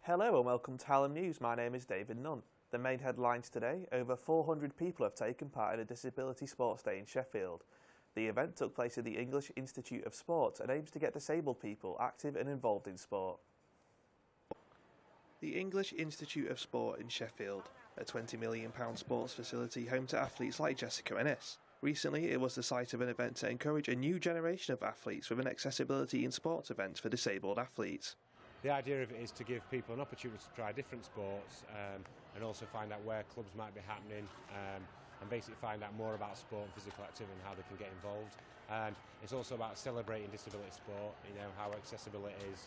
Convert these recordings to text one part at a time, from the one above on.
Hello and welcome to Hallam News. My name is David Nunn. The main headlines today: over 400 people have taken part in a Disability Sports Day in Sheffield. The event took place at the English Institute of Sport and aims to get disabled people active and involved in sport. The English Institute of Sport in Sheffield, a £20 million sports facility home to athletes like Jessica Ennis. Recently, it was the site of an event to encourage a new generation of athletes with an accessibility in sports event for disabled athletes. The idea of it is to give people an opportunity to try different sports and also find out where clubs might be happening and basically find out more about sport and physical activity and how they can get involved. And it's also about celebrating disability sport, how accessible it is,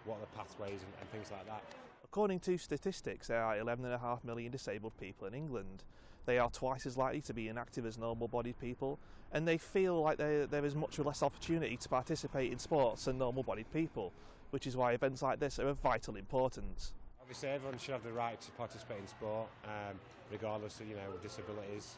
what are the pathways and things like that. According to statistics, there are 11.5 million disabled people in England. They are twice as likely to be inactive as normal-bodied people, and they feel like there is much less opportunity to participate in sports than normal-bodied people, which is why events like this are of vital importance. Obviously, everyone should have the right to participate in sport, regardless of disabilities.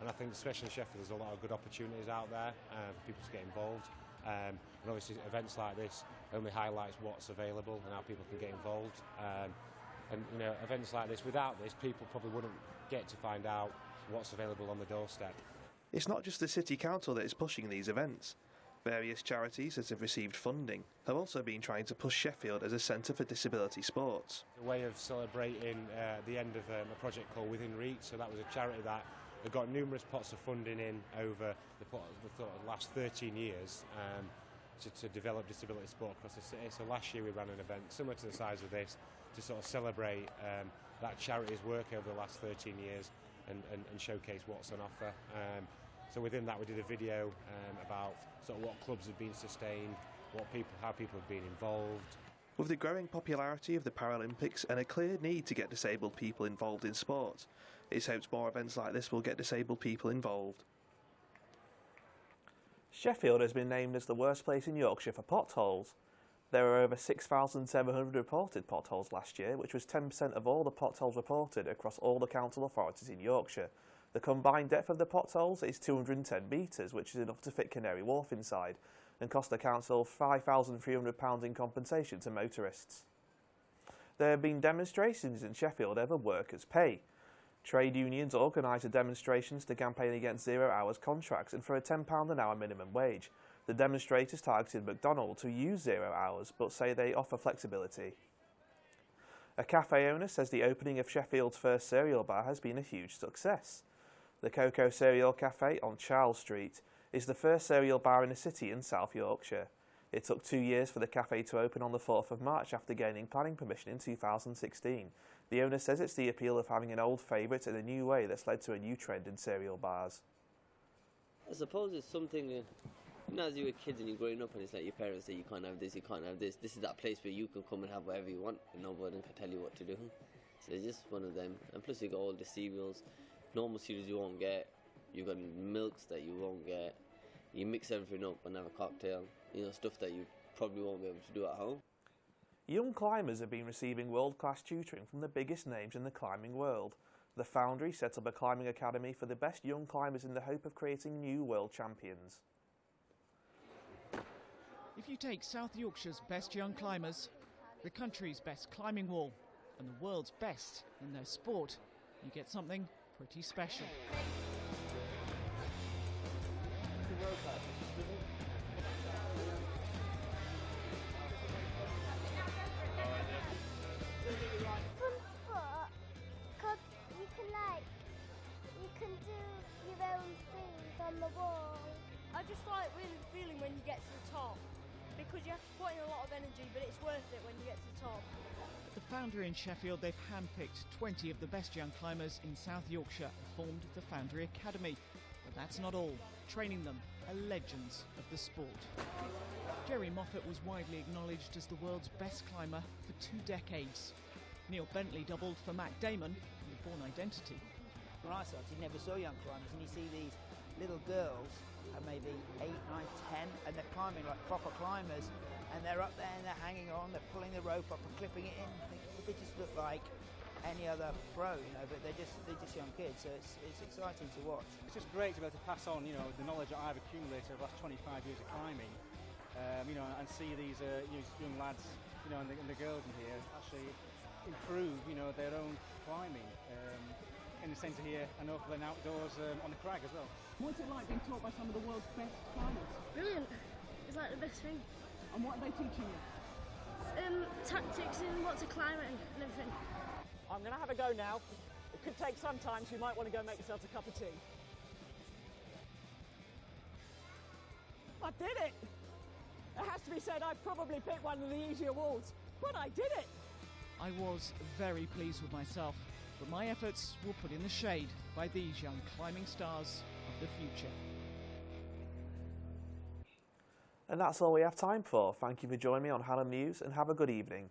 And I think, especially in Sheffield, there's a lot of good opportunities out there for people to get involved. And obviously, events like this only highlights what's available and how people can get involved. Events like this, without this, people probably wouldn't get to find out what's available on the doorstep. It's not just the City Council that is pushing these events. Various charities that have received funding have also been trying to push Sheffield as a centre for disability sports. A way of celebrating the end of a project called Within Reach. So that was a charity that had got numerous pots of funding in over the last 13 years to develop disability sport across the city. So last year we ran an event similar to the size of this to sort of celebrate that charity's work over the last 13 years and showcase what's on offer. So within that we did a video about sort of what clubs have been sustained, how people have been involved. With the growing popularity of the Paralympics and a clear need to get disabled people involved in sport, it's hoped more events like this will get disabled people involved. Sheffield has been named as the worst place in Yorkshire for potholes. There were over 6,700 reported potholes last year, which was 10% of all the potholes reported across all the council authorities in Yorkshire. The combined depth of the potholes is 210 metres, which is enough to fit Canary Wharf inside, and cost the council £5,300 in compensation to motorists. There have been demonstrations in Sheffield over workers' pay. Trade unions organised the demonstrations to campaign against 0 hours contracts and for a £10 an hour minimum wage. The demonstrators targeted McDonald's, who use 0 hours but say they offer flexibility. A cafe owner says the opening of Sheffield's first cereal bar has been a huge success. The Cocoa Cereal Cafe on Charles Street is the first cereal bar in the city in South Yorkshire. It took 2 years for the cafe to open on the 4th of March after gaining planning permission in 2016. The owner says it's the appeal of having an old favourite in a new way that's led to a new trend in cereal bars. I suppose it's something, as you were kids and you're growing up and it's like your parents say you can't have this, you can't have this. This is that place where you can come and have whatever you want and nobody can tell you what to do. So it's just one of them. And plus you got all the cereals, normal cereals you won't get. You've got milks that you won't get. You mix everything up and have a cocktail. Stuff that you probably won't be able to do at home. Young climbers have been receiving world-class tutoring from the biggest names in the climbing world. The Foundry set up a climbing academy for the best young climbers in the hope of creating new world champions. If you take South Yorkshire's best young climbers, the country's best climbing wall, and the world's best in their sport, you get something pretty special. Fun sport, because you can do your own things on the wall. I just like really the feeling when you get to the top, because you have to put in a lot of energy, but it's worth it when you get to the top. At the Foundry in Sheffield, they've handpicked 20 of the best young climbers in South Yorkshire and formed the Foundry Academy. But that's not all. Training them are legends of the sport. Jerry Moffat was widely acknowledged as the world's best climber for 2 decades. Neil Bentley doubled for Matt Damon in The Bourne Identity. When I started, you never saw young climbers, and you see these little girls, maybe 8, 9, 10, and they're climbing like proper climbers, and they're up there and they're hanging on, they're pulling the rope up and clipping it in. They just look like any other pro, but they're just young kids, so it's exciting to watch. It's just great to be able to pass on, the knowledge that I've accumulated over the last 25 years of climbing, and see these young lads you know, and the girls in here actually improve, you know, their own climbing. In the centre here and open outdoors on the crag as well. What's it like being taught by some of the world's best climbers? Brilliant. It's like the best thing. And what are they teaching you? Tactics and what to climb at and everything. I'm going to have a go now. It could take some time, so you might want to go make yourselves a cup of tea. I did it! It has to be said, I probably picked one of the easier walls, but I did it! I was very pleased with myself, but my efforts were put in the shade by these young climbing stars of the future. And that's all we have time for. Thank you for joining me on Hallam News and have a good evening.